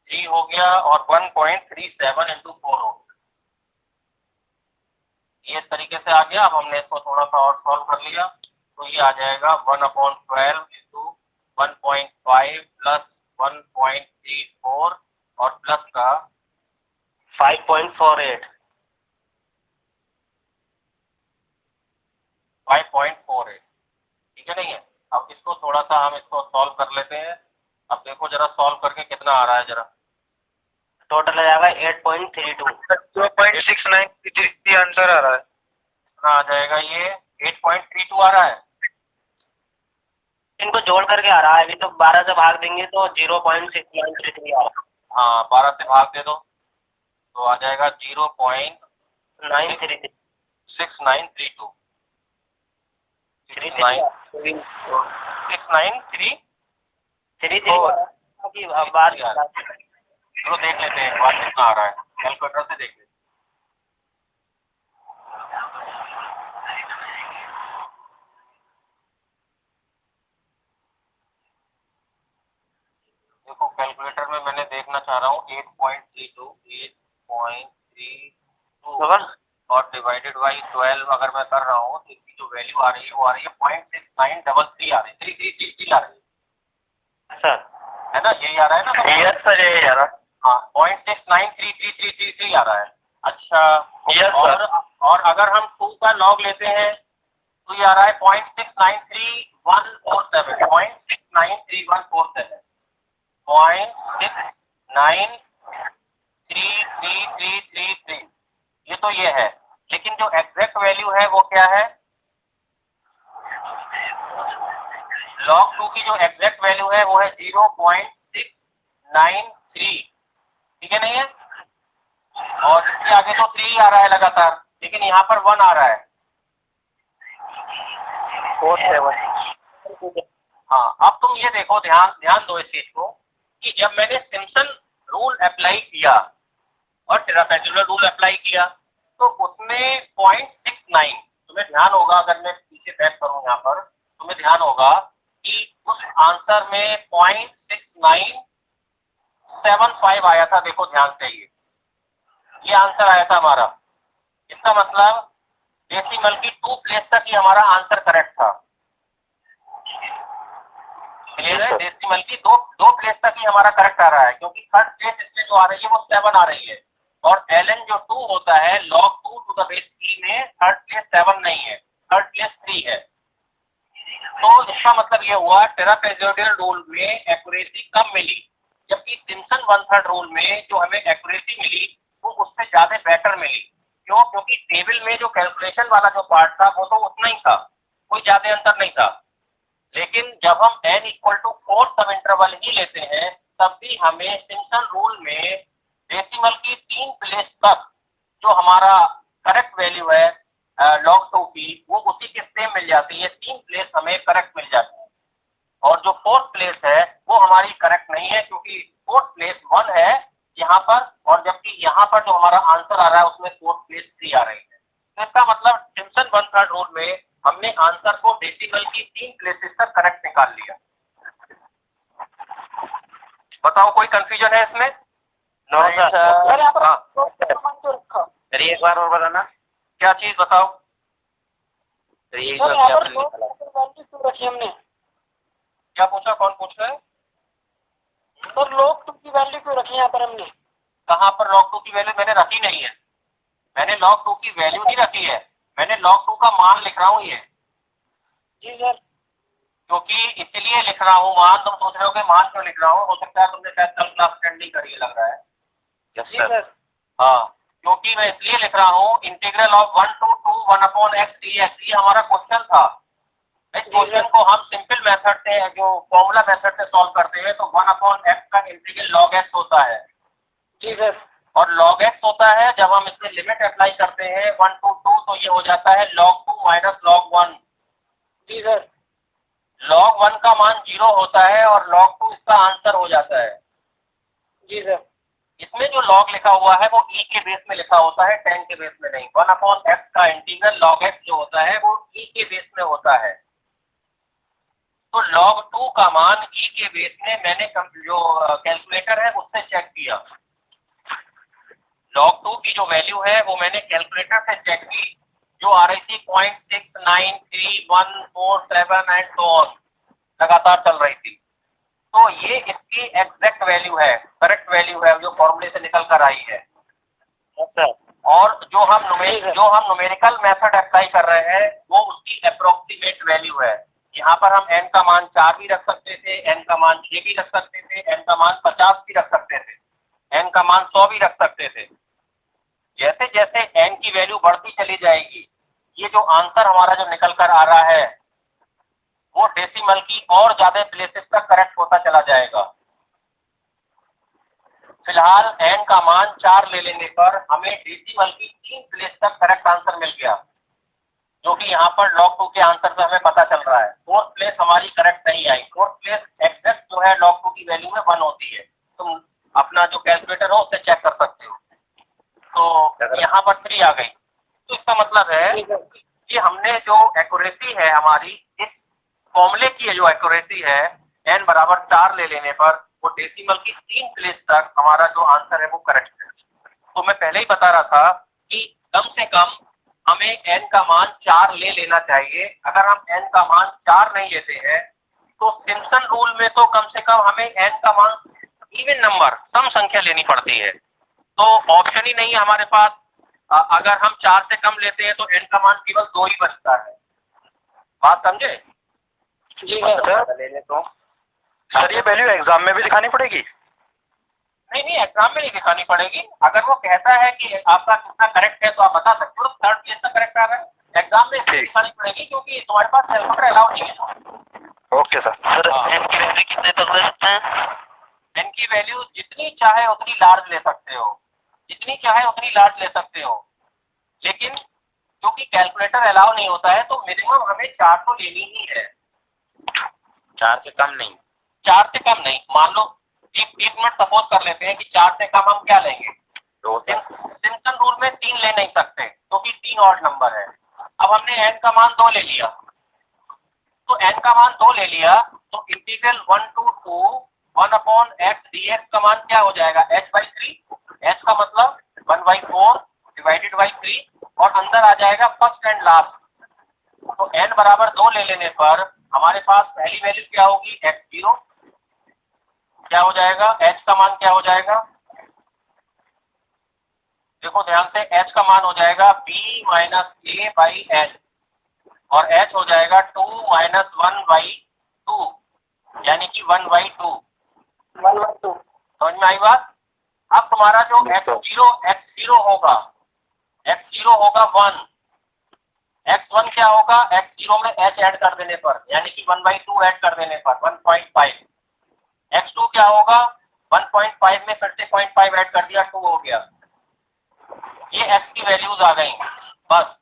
3 हो गया और 1.37 into 4 हो गया। ये तरीके से आ गया। अब हमने इसको थोड़ा सा और सॉल्व कर लिया, तो ये आ जाएगा 1/12 into 1.5 प्लस 1.34 और प्लस का 5.48। 5.48, ठीक है नहीं है। अब इसको थोड़ा सा हम इसको सॉल्व कर लेते हैं। अब देखो जरा सॉल्व करके कितना आ रहा है जरा। टोटल आ जाएगा 8.32। 2.69 आंसर आ रहा है। कितना आ जाएगा ये? 8.32 आ रहा है। इनको जोड़ करके आ रहा है। अभी तो 12 से भाग देंगे तो 0.6933 आ रहा है। हाँ 12 से भाग दे दो तो आ जाएगा 933 0.6932। 6933 बात चलो देख लेते हैं बात कितना आ रहा है, कैलकुलेटर से देख लेते हैं। देखो कैलकुलेटर में मैंने देखना चाह रहा हूँ 8.32 और डिवाइडेड बाई 12 अगर मैं कर रहा हूँ तो इसकी जो वैल्यू आ रही है वो आ रही है 0.6933 आ रही है, 3333 आ रही सर है ना, यही आ रहा है ना? यस सर यही आ रहा है। हाँ 0.693333 आ रहा है। अच्छा यस और अगर हम 2 का लॉग लेते हैं तो ये आ रहा है 0.693147 0.693147 0.693333 ये तो ये है, लेकिन जो एग्जैक्ट वैल्यू है वो क्या है? log 2 की जो एग्जैक्ट वैल्यू है वो है 0.693, ठीक है नहीं है? और इसके आगे तो 3 आ रहा है लगातार, लेकिन यहाँ पर 1 आ रहा है। 47। हाँ अब तुम ये देखो, ध्यान दो इस चीज को कि जब मैंने सिम्पसन रूल अप्लाई किया और ट्रापेजुलर रूल अप्लाई किया तो उसमें 0.69, तुम्हें ध्यान होगा, अगर मैं पीछे बैक करूं यहाँ पर तुम्हें ध्यान होगा कि उस आंसर में 0.6975 आया था। देखो ध्यान से ये आंसर आया था हमारा। इसका मतलब डेसिमल की 2 प्लेस तक ही हमारा आंसर करेक्ट था। क्लियर है? डेसिमल की दो प्लेस तक ही हमारा करेक्ट आ रहा है, क्योंकि थर्ड प्लेस इसमें जो आ रही है वो 7 आ रही है और ln जो 2 होता है log 2 to the base 3 में थर्ड प्लेस 7 नहीं है, थर्ड प्लेस 3 है। तो इसका मतलब ये हुआ ट्रापेजोइडल रूल में एक्यूरेसी कम मिली, जबकि सिम्पसन 1/3 रूल में जो हमें एक्यूरेसी मिली वो उससे ज्यादा बेटर मिली। क्यों? क्योंकि टेबल में जो कैलकुलेशन वाला जो पार्ट था वो तो उतना ही था, कोई ज्यादा अंतर नहीं था। लेकिन जब हम n = 4 सब इंटरवल ही लेते हैं तब भी हमें सिम्पसन रूल में डेसिमल की 3 प्लेस तक जो हमारा करेक्ट वैल्यू है log 2 की वो उसी के सेम मिल जाती है। 3 प्लेस हमें करेक्ट मिल जाती है और जो 4th प्लेस है वो हमारी करेक्ट नहीं है, क्योंकि 4th प्लेस 1 है यहाँ पर और जबकि यहाँ पर जो हमारा आंसर आ रहा है उसमें 4th प्लेस 3 आ रही है। तो इसका मतलब सिम्पसन 1/3 रूल में हमने आंसर को डेसिमल की 3 प्लेसेस तक करेक्ट निकाल लिया। बताओ कोई कंफ्यूजन है इसमें? No sir. सर एक बार और बताना। क्या चीज बताओ? हमने क्या पूछा? कौन पूछ रहा है? तो log 2 की वैल्यू क्यों रखी यहाँ पर हमने? कहाँ पर log 2 की वैल्यू? मैंने रखी नहीं है, मैंने log 2 की वैल्यू नहीं रखी है, मैंने log 2 का मान लिख रहा हूँ ये। जी सर। क्योंकि इसलिए लिख रहा हूँ मान, तुम सोच रहे हो कि मान क्यों लिख रहा हूँ, हो सकता है तुमने शायद कल क्लास अटेंड नहीं करी, लग रहा है। जी सर। हाँ, क्योंकि मैं इसलिए लिख रहा हूँ integral of 1 to 2 1/x dx, ये हमारा क्वेश्चन था। इस क्वेश्चन को हम सिंपल मेथड से, जो फॉर्मूला मेथड से सॉल्व करते हैं तो 1/x का इंटीग्रल log x होता है। जी सर। और log x होता है, जब हम इसमें लिमिट अप्लाई करते हैं 1 to 2 तो ये हो जाता है log 2 minus log 1। जी सर। log 1 का मान 0 होता है और log 2 इसका आंसर हो जाता है। जी सर। इसमें जो log लिखा हुआ है वो e के बेस में लिखा होता है, tan के बेस में नहीं। 1/x का इंटीग्रल log x जो होता है वो e के बेस में होता है। तो log 2 का मान e के बेस में मैंने जो कैलकुलेटर है उससे चेक किया। log 2 की जो वैल्यू है वो मैंने कैलकुलेटर से चेक की, जो आ रही थी 0.693147 एंड सो ऑन, लगातार चल रही थी। तो ये इसकी एग्जैक्ट वैल्यू है, करेक्ट वैल्यू है जो फॉर्मूले से निकल कर आई है। और जो हम न्यूमेरिकल मेथड अप्लाई कर रहे हैं वो उसकी अप्रोक्सीमेट वैल्यू है। यहाँ पर हम n का मान 4 भी रख सकते थे, n का मान 6 भी रख सकते थे, n का मान 50 भी रख सकते थे, n का मान 100 भी रख सकते थे। जैसे जैसे n की वैल्यू बढ़ती चली जाएगी, ये जो आंसर हमारा जो निकल कर आ रहा है वो डेसिमल की और ज्यादा प्लेसेस तक करेक्ट होता चला जाएगा। फिलहाल n का मान 4 ले लेने पर हमें डेसिमल की 3 प्लेस तक करेक्ट आंसर मिल गया, जो कि यहाँ पर log 2 के आंसर से हमें पता चल रहा है। फोर्थ प्लेस हमारी करेक्ट नहीं आई। फोर्थ प्लेस एग्जैक्ट जो है log 2 की वैल्यू में 1 होती है। तुम अपना जो कैलकुलेटर हो उससे चेक कर सकते हो। तो यहाँ पर 3 आ गई। तो इसका मतलब है कि हमने जो एक्यूरेसी है हमारी, इस फॉर्मूले की जो एक्यूरेसी है n बराबर 4 ले लेने पर वो डेसिमल की 3 प्लेस तक हमारा जो आंसर है वो करेक्ट है। तो मैं पहले ही बता रहा था कि कम से कम हमें n का मान 4 ले लेना चाहिए। अगर हम n का मान 4 नहीं लेते हैं तो सिम्पसन रूल में तो कम से कम हमें n का मान इवन नंबर सम संख्या लेनी पड़ती है। तो ऑप्शन ही नहीं है हमारे पास। अगर हम 4 से कम लेते हैं तो n का मान केवल 2 ही बचता है। बात समझे? जी लेने तो सर ये वैल्यू एग्जाम में भी दिखानी पड़ेगी? नहीं नहीं, एग्जाम में नहीं दिखानी पड़ेगी। अगर वो कहता है कि आपका कितना करेक्ट है तो आप बता सकते हो, थर्ड प्लेस तक करेक्ट आ रहा है। एग्जाम में इसलिए दिखानी पड़ेगी क्योंकि तुम्हारे पास कैलकुलेटर अलाउ नहीं है। Okay sir. सर n की वैल्यू कितने तक ले सकते हैं? n की वैल्यू जितनी चाहे उतनी लार्ज ले सकते हो, जितनी चाहे उतनी लार्ज ले सकते हो, लेकिन क्योंकि कैलकुलेटर अलाउ नहीं होता है तो मिनिमम हमें 4 तो लेनी ही है। 4 से कम नहीं। 4 से कम नहीं। मान लो एक मिनट सपोज कर लेते हैं कि 4 से कम हम क्या लेंगे। सिम्पसन रूल में 3 ले नहीं सकते क्योंकि 3 ऑड नंबर है। अब हमने n का मान 2 ले लिया, तो n का मान 2 ले लिया तो इंटीग्रल 1 to 2 1/x dx का मान क्या हो जाएगा? h/3। h का मतलब 1/4 डिवाइडेड बाई 3 और अंदर आ जाएगा फर्स्ट एंड लास्ट। तो n बराबर 2 ले लेने पर हमारे पास पहली वैल्यू क्या होगी? x0। क्या हो जाएगा? h का मान क्या हो जाएगा? देखो ध्यान से, h का मान हो जाएगा b minus a by h और h हो जाएगा 2 माइनस 1/2 यानी कि 1/2। समझ में आई बात? अब तुम्हारा जो x0 होगा 1। x1 क्या होगा? x0 में h ऐड कर देने पर यानी कि 1/2 ऐड कर देने पर 1.5। x2 क्या होगा? 1.5 में फिर से 0.5 ऐड कर दिया, 2 हो गया। ये x की वैल्यूज आ गई। बस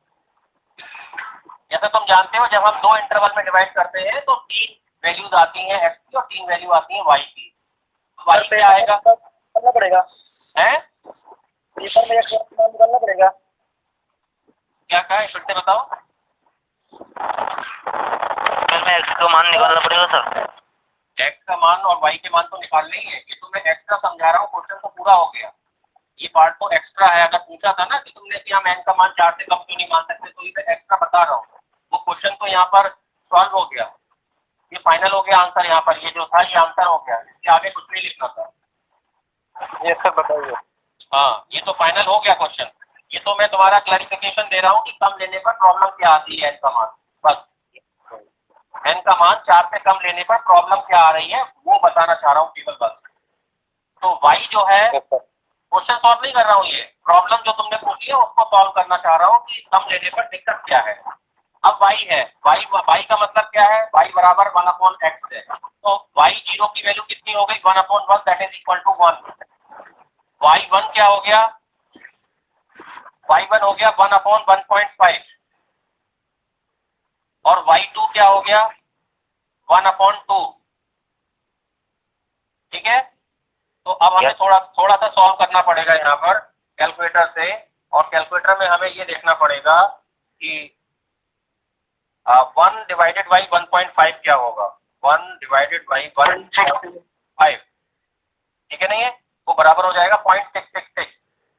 जैसे तुम जानते हो जब हम 2 इंटरवल में डिवाइड करते हैं तो 3 वैल्यूज आती हैं x की और 3 वैल्यू आती हैं y की। y क्या आएगा? करना पड़ेगा हैं? पेपर में निकालना पड़ेगा। क्या कहा है? फिर से बताओ। फिर में x का मान निकालना पड़ेगा सर? x का मान और y के मान तो निकालने ही है। ये तो मैं एक्स्ट्रा समझा रहा हूँ, क्वेश्चन तो पूरा हो गया। ये पार्ट तो एक्स्ट्रा है। अगर पूछा था ना कि तुमने कि हम n का मान 4 से कम क्यों नहीं मान सकते, तो ये मैं एक्स्ट्रा बता रहा हूँ। वो क्वेश्चन तो यहाँ पर सॉल्व हो गया। ये फाइनल हो गया आंसर। यहाँ पर ये जो था ये आंसर हो गया, इसके आगे कुछ नहीं लिखना था। ये सब बताइए। हाँ, ये तो फाइनल हो गया क्वेश्चन। ये तो मैं तुम्हारा क्लैरिफिकेशन दे रहा हूँ कि कम लेने पर प्रॉब्लम क्या आती है n का मान। बस n का मान 4 से कम लेने पर प्रॉब्लम क्या आ रही है वो बताना चाह रहा हूँ केवल। बस तो y जो है क्वेश्चन सॉल्व नहीं कर रहा हूँ, ये प्रॉब्लम जो तुमने पूछी है उसको सॉल्व करना चाह रहा हूँ कि कम लेने पर दिक्कत क्या है। अब y है, y का मतलब क्या है? y बराबर 1/x है। तो y0 की वैल्यू कितनी हो गई? 1/1 that is equal to 1। y1 क्या हो गया? y1 हो गया 1/1.5 और y2 क्या हो गया? 1/2। ठीक है, तो अब हमें थोड़ा सा सॉल्व करना पड़ेगा यहाँ पर कैलकुलेटर से। और कैलकुलेटर में हमें ये देखना पड़ेगा कि 1 डिवाइडेड बाई 1.5 क्या होगा? 1 डिवाइडेड बाई 1.5 ठीक है नहीं है, वो बराबर हो जाएगा 0.666।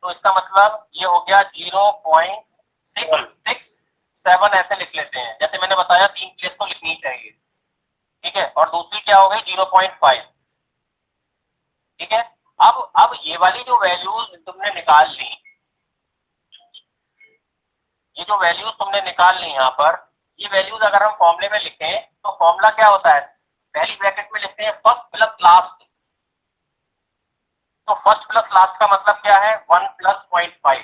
तो इसका मतलब ये हो गया 0.667 ऐसे लिख लेते हैं। जैसे मैंने बताया 3 प्लेस तो लिखनी चाहिए। ठीक है, और दूसरी क्या हो गई? 0.5। ठीक है, अब ये वाली जो वैल्यूज तुमने निकाल ली, ये जो वैल्यूज तुमने निकाल ली यहाँ पर, ये वैल्यूज अगर हम फॉर्मूले में लिखें तो फॉर्मूला क्या होता है, पहली ब्रैकेट में लिखते हैं फर्स्ट प्लस लास्ट। तो फर्स्ट प्लस लास्ट का मतलब क्या है, 1 प्लस 0.5।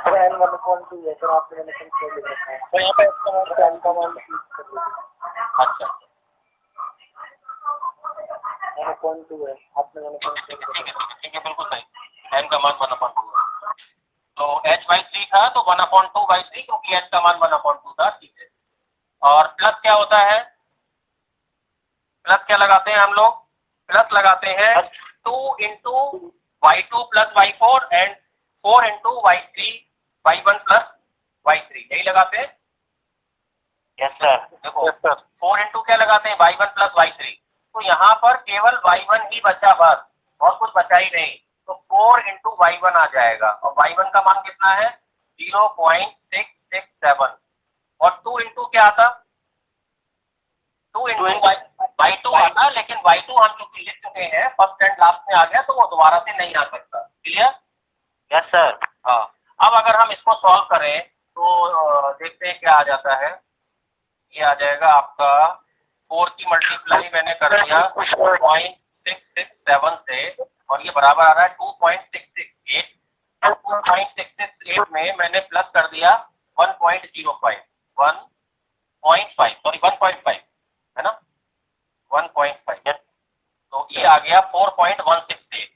सर n1/2 है सर, आपने n को ले रखा है तो यहाँ पे इसका मान n का मान अच्छा n/2 है, आपने ठीक है बिल्कुल सही, n का मान 1/2 है। तो h/3 था तो 1/2/3, क्योंकि h का मान 1/2 था, ठीक है। और प्लस क्या होता है, प्लस क्या लगाते हैं हम लोग, प्लस लगाते हैं 2 into y2 plus y4 and 4 into y3 y1 plus y3, यही लगाते हैं। Yes sir. देखो 4 इंटू क्या लगाते हैं, y1 प्लस y3। तो यहाँ पर केवल y1 ही बचा, बस और कुछ बचा ही नहीं। तो 4 इंटू y1 आ जाएगा, और y1 का मान कितना है 0.667, और 2 इंटू क्या आता, 2 इंटू y2 आता, लेकिन y2 हम चूंकि लिख चुके हैं, फर्स्ट एंड लास्ट में आ गया, तो वो दोबारा से नहीं आ सकता। क्लियर? Yes sir. हाँ, अब अगर हम इसको सॉल्व करें तो देखते हैं क्या आ जाता है। ये आ जाएगा आपका 4 की मल्टीप्लाई मैंने कर दिया 0.667 से, और ये बराबर आ रहा है 2.668। 2.668 में मैंने प्लस कर दिया 1.05 है ना, 1.5, तो ये आ गया 4.168।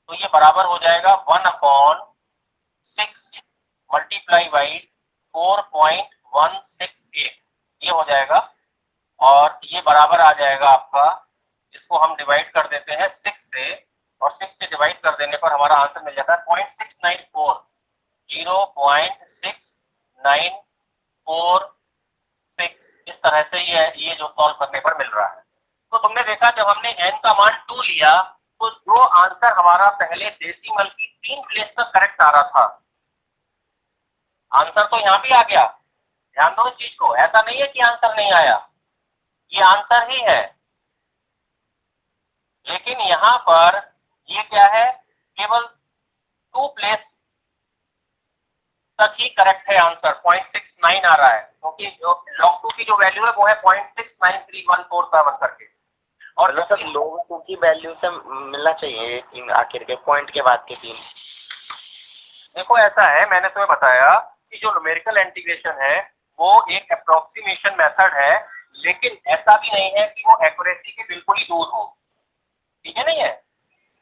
तो ये बराबर हो जाएगा 1/6 मल्टीप्लाई बाई 4.168, ये हो जाएगा। और ये बराबर आ जाएगा आपका, इसको हम डिवाइड कर देते हैं 6 से, और 6 से डिवाइड कर देने पर हमारा आंसर मिल जाता है 0.694, 0.6946। इस तरह से ये जो सॉल्व करने पर मिल रहा है। तो तुमने देखा जब हमने n का मान 2 लिया, तो जो आंसर हमारा पहले डेसिमल की 3 प्लेस तक करेक्ट आ रहा था, आंसर तो यहाँ भी आ गया। ध्यान दो इस चीज को, ऐसा नहीं है कि आंसर नहीं आया, ये आंसर ही है। लेकिन यहाँ पर ये क्या है, केवल 2 प्लेस तक ही करेक्ट है आंसर, 0.69 आ रहा है, क्योंकि जो log 2 की जो वैल्यू है वो है 0.693147 करके। और सर log 2 की वैल्यू से मिलना चाहिए इन आखिर के पॉइंट के बाद के 3। देखो ऐसा है, मैंने तुम्हें बताया कि जो न्यूमेरिकल इंटीग्रेशन है वो एक अप्रोक्सीमेशन मेथड है, लेकिन ऐसा भी नहीं है कि वो एक्यूरेसी के बिल्कुल ही दूर हो, ठीक है नहीं है।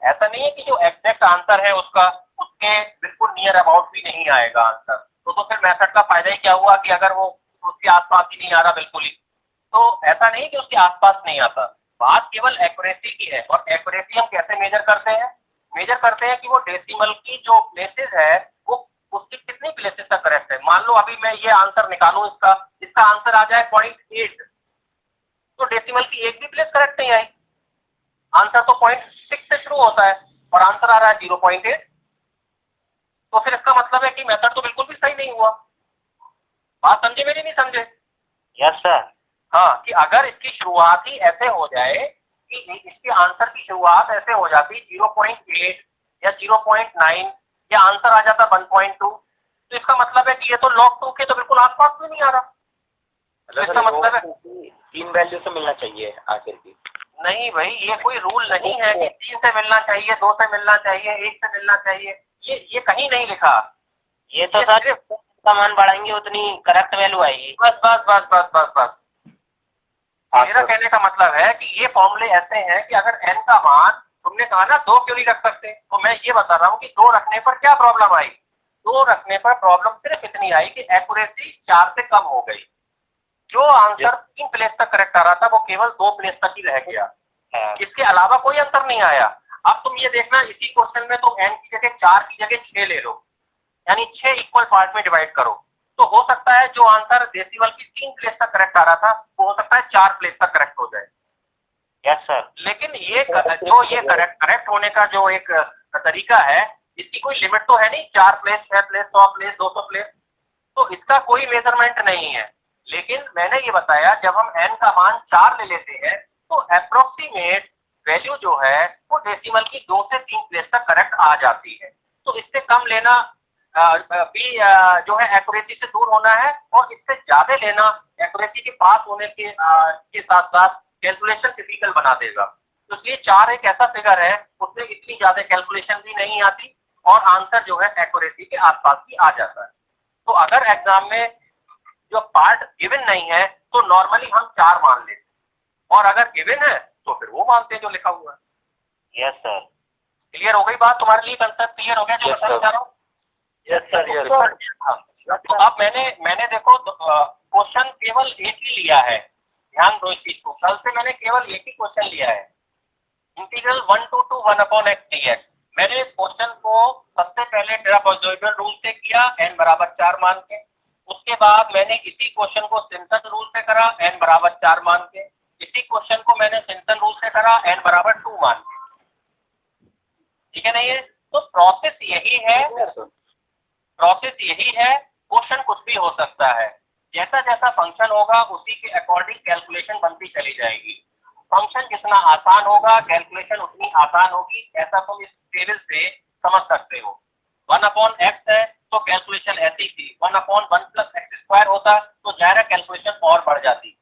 ऐसा नहीं है कि जो एग्जैक्ट आंसर है उसका उसके बिल्कुल नियर अबाउट भी नहीं आएगा आंसर, तो फिर मेथड का फायदा ही क्या हुआ कि अगर वो उसके आसपास ही नहीं आ रहा बिल्कुल ही। तो ऐसा नहीं कि उसके आसपास नहीं आता, बात केवल एक्यूरेसी की है। और एक्यूरेसी हम कैसे मेजर करते हैं, मेजर करते हैं कि वो डेसिमल की जो प्लेसेस है वो उसकी कितनी प्लेसेस तक करेक्ट है। मान लो अभी मैं ये आंसर निकालूं, इसका आंसर आ जाए 0.8, तो डेसिमल की एक भी प्लेस करेक्ट नहीं आई, आंसर तो 0.6 से शुरू होता है और आंसर आ रहा है 0.8। तो फिर इसका मतलब है कि मेथड तो बिल्कुल भी सही नहीं हुआ। बात समझे मेरी, नहीं समझे? Yes sir. हाँ, कि अगर इसकी शुरुआत ही ऐसे हो जाए कि इसके आंसर की शुरुआत ऐसे हो जाती 0.8 या 0.9 या आंसर आ जाता 1.2, तो इसका मतलब है कि ये तो log 2 के तो बिल्कुल आसपास में नहीं आ रहा। तो इसका मतलब है 3 वैल्यू से मिलना चाहिए आखिर की। नहीं भाई, ये कोई रूल नहीं है कि 3 से मिलना चाहिए, 2 से मिलना चाहिए, 1 से मिलना चाहिए, ये कहीं नहीं लिखा। ये तो सर का मान बढ़ाएंगे उतनी करेक्ट वैल्यू आएगी। बस बस बस बस बस बस मेरा कहने का मतलब है कि ये फॉर्मूले ऐसे हैं कि अगर n का मान, तुमने कहा ना 2 क्यों नहीं रख सकते, तो मैं ये बता रहा हूँ कि 2 रखने पर क्या प्रॉब्लम आई। 2 रखने पर प्रॉब्लम सिर्फ इतनी आई कि एक्यूरेसी 4 से कम हो गई। जो आंसर 3 प्लेस तक करेक्ट आ रहा था वो केवल 2 प्लेस तक ही रह गया, इसके अलावा कोई अंतर नहीं आया। अब तुम ये देखना, इसी क्वेश्चन में तुम n की जगह 4 की जगह 6 ले लो, यानी 6 इक्वल पार्ट में डिवाइड करो, तो हो सकता है जो आंसर डेसिमल की 3 प्लेस तक करेक्ट आ रहा था वो हो सकता है 4 प्लेस तक करेक्ट हो जाए। Yes sir. लेकिन ये जो ये करेक्ट होने का जो एक तरीका है, इसकी कोई लिमिट तो है नहीं, 4 प्लेस, 6 प्लेस, 100 प्लेस, 200 प्लेस, तो इसका कोई मेजरमेंट नहीं है। लेकिन मैंने ये बताया जब हम n का मान 4 ले लेते हैं तो अप्रोक्सीमेट वैल्यू जो है वो डेसिमल की 2 से 3 प्लेस तक करेक्ट आ जाती है। तो इससे कम लेना बी जो है एक्यूरेसी से दूर होना है और इससे ज्यादा लेना एक्यूरेसी के पास होने के साथ साथ कैलकुलेशन डिफिकल्ट बना देगा। तो इसलिए 4 एक ऐसा फिगर है उसमें इतनी ज्यादा कैलकुलेशन भी नहीं आती और आंसर जो है एक्यूरेसी के आसपास ही आ जाता है। तो अगर एग्जाम में जो पार्ट गिवन नहीं है तो नॉर्मली हम 4 मान लेते हैं और अगर गिवन है तो फिर वो मानते हैं जो लिखा हुआ है। Yes sir. क्लियर हो गई बात? तुम्हारे लिए कंसेप्ट क्लियर हो गया जो बताना चाह रहा हूँ? Yes sir. Yes sir. तो अब मैंने देखो क्वेश्चन केवल एक ही लिया है, ध्यान दो इस चीज को। कल से मैंने केवल एक ही क्वेश्चन लिया है, इंटीग्रल 1 to 1/x dx। मैंने इस क्वेश्चन को सबसे पहले ट्रापेजॉइडल रूल से किया n बराबर 4 मान के। उसके बाद मैंने इसी क्वेश्चन को सिम्पसन रूल से करा n बराबर 4 मान के। इसी क्वेश्चन को मैंने सिम्पसन रूल से करा n बराबर 2 मान के। ठीक है नहीं है? तो प्रोसेस यही है, क्वेश्चन कुछ भी हो सकता है। जैसा जैसा फंक्शन होगा उसी के अकॉर्डिंग कैलकुलेशन बनती चली जाएगी। फंक्शन जितना आसान होगा कैलकुलेशन उतनी आसान होगी, ऐसा तुम इस टेबल से समझ सकते हो। 1/x है तो कैलकुलेशन ऐसी थी, 1/1 + x² होता तो ज़ाहिर कैलकुलेशन और बढ़ जाती।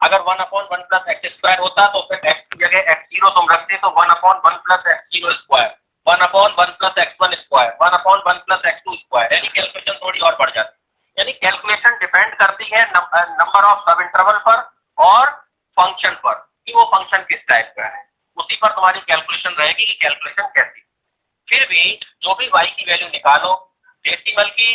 अगर 1/1 + x² होता तो फिर x की जगह x0 तुम रखते तो 1/1 + x02, 1/1 + x1², 1/1 + x2², यानी कैलकुलेशन थोड़ी और बढ़ जाती। यानी कैलकुलेशन डिपेंड करती है नंबर ऑफ सब इंटरवल पर और फंक्शन पर कि वो फंक्शन किस टाइप का है, उसी पर तुम्हारी कैलकुलेशन रहेगी कि कैलकुलेशन कैसी। फिर भी जो भी y की वैल्यू निकालो, डेसिमल की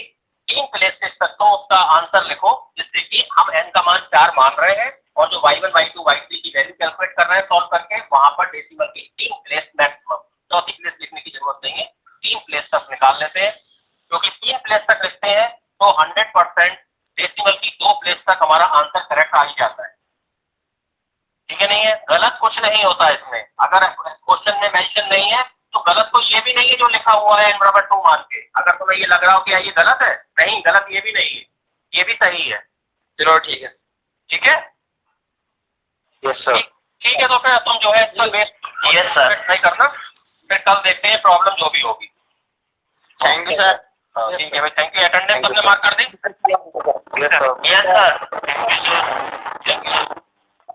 3 प्लेसेस तक तो उसका आंसर लिखो, जिससे कि हम n का मान 4 मान रहे हैं और जो y1, y2, y3 की वैल्यू कैलकुलेट कर रहे हैं सॉल्व करके, वहां पर डेसिमल की 3 प्लेस मैक्सिमम, चौथी प्लेस लिखने की जरूरत नहीं है, 3 प्लेस तक निकाल लेते हैं। क्योंकि 3 प्लेस तक लिखते हैं तो 100% डेसिमल की 2 प्लेस तक हमारा आंसर करेक्ट आ ही जाता है। ठीक है नहीं है? गलत कुछ नहीं होता इसमें। अगर क्वेश्चन में मेंशन नहीं है तो गलत तो ये भी नहीं है जो लिखा हुआ है n बराबर 2 मान के। अगर तुम्हें ये लग रहा हो कि ये गलत है, नहीं, गलत ये भी नहीं है, ये भी सही है। चलो ठीक है, ठीक है। Yes sir. ठीक है, तो फिर तुम जो है इसका बेस यस सर ट्राई करना, फिर कल देखते हैं प्रॉब्लम जो भी होगी। Thank you sir. ठीक है भाई, थैंक यू। अटेंडेंस सबने मार्क कर दी? Yes sir.